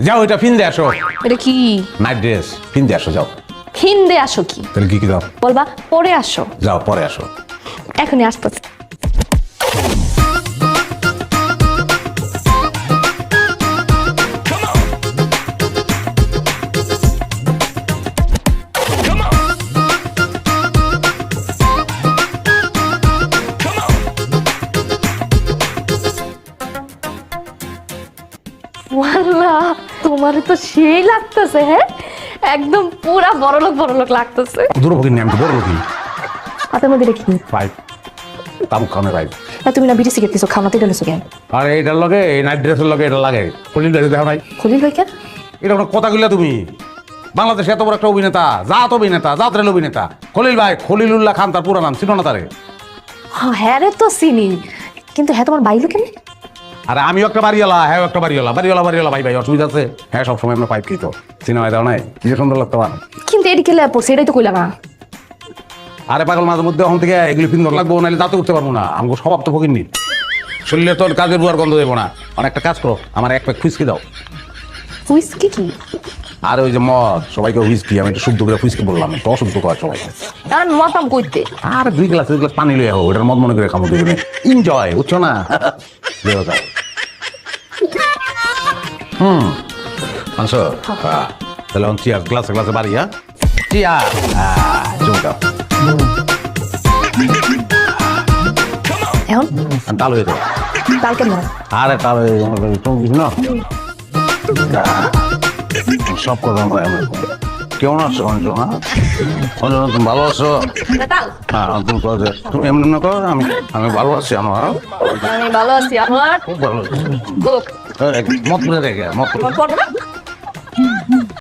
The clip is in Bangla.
যাও এটা ফিন্দে আসো। এটা কি? নাইট ড্রেস ফিন্দে আসো যাও। হিন্দে আসো কি? তাহলে কি দাও? বলবা পরে আসো। যাও পরে আসো। এখনই আসতেছে। ওয়াল্লাহ তোমার তো সেই লাগতেছে। হ্যাঁ একদম পুরা বড়লোক লাগতেছে। দুর্ভোগী নিয়ে আমি বড় লোকই। হাতের মধ্যে রেখে পাইপ তাম খাওয়ানো পাইপ। তুমি না বিড়ি সিগারেট কিছু খাওয়াতে গেছো কেন? আর এইটার লগে এই নাইট ড্রেসের লগে এটা লাগে। খলিল ড্রেস দেখো নাই? খলিল ভাই কেন? এটা কোনো কথা কইলা তুমি? বাংলাদেশে এত বড় একটা অভিনেতা, জাত অভিনেতা, জাতরেল অভিনেতা খলিল ভাই, খলিলুল্লাহ খান তার পুরো নাম, চিনো না তারে? হ্যাঁ রে তো চিনি, কিন্তু হ্যাঁ তোমার বাইলো কেন? আরে আমিও একটা বাড়িওয়ালা, হ্যাঁ একটা বাড়িওয়ালা ভাই অসুবিধা আছে? হ্যাঁ সবসময় আমরা পাইপ খেতো, সিনেমায় দাও নাই? কি যে সুন্দর লাগতো আমার। কিন্তু এটি খেলে পড়ছে, এটাই তো কইলা না। আরে পাগল, মাঝে মধ্যে ওখান থেকে এগুলি পিন্দর লাগবো, নাহলে দাঁতে উঠতে পারবো না। আমাকে স্বভাব তো ফকির নি, শরীরে তোর কাজের বুয়ার গন্ধ দেবো না। অনেকটা কাজ করো, আমার এক প্যাক হুইস্কি দাও। হুইস্কি কি? আর ওই যে মদ, সবাইকে হুইস্কি, আমি একটু শুদ্ধ করে হুইস্কি বললাম, তো অশুদ্ধ কর সবাই। আর মতাম কইতে আর দুই গ্লাস পানি লইয়া হোক, ওটার মদ মনে করে খামো দুজনে, এনজয়, বুঝছো না? আনছো তাহলে চিয়ার গ্লাসে গ্লাসে বাড়ি। হ্যাঁ চিয়ার, চুমকাও এখন তাল হয়ে যাও। কাল কেন? আরে তাল হয়ে চমকিস না সব কথা। কেমন আছো অঞ্চল? হ্যাঁ অঞ্চল তুমি ভালো আছো? হ্যাঁ তুমি এমনি না করো, আমি ভালো আছি। আমার আমি ভালো আছি। আমার খুব ভালো আছি। মত করে রেখে মত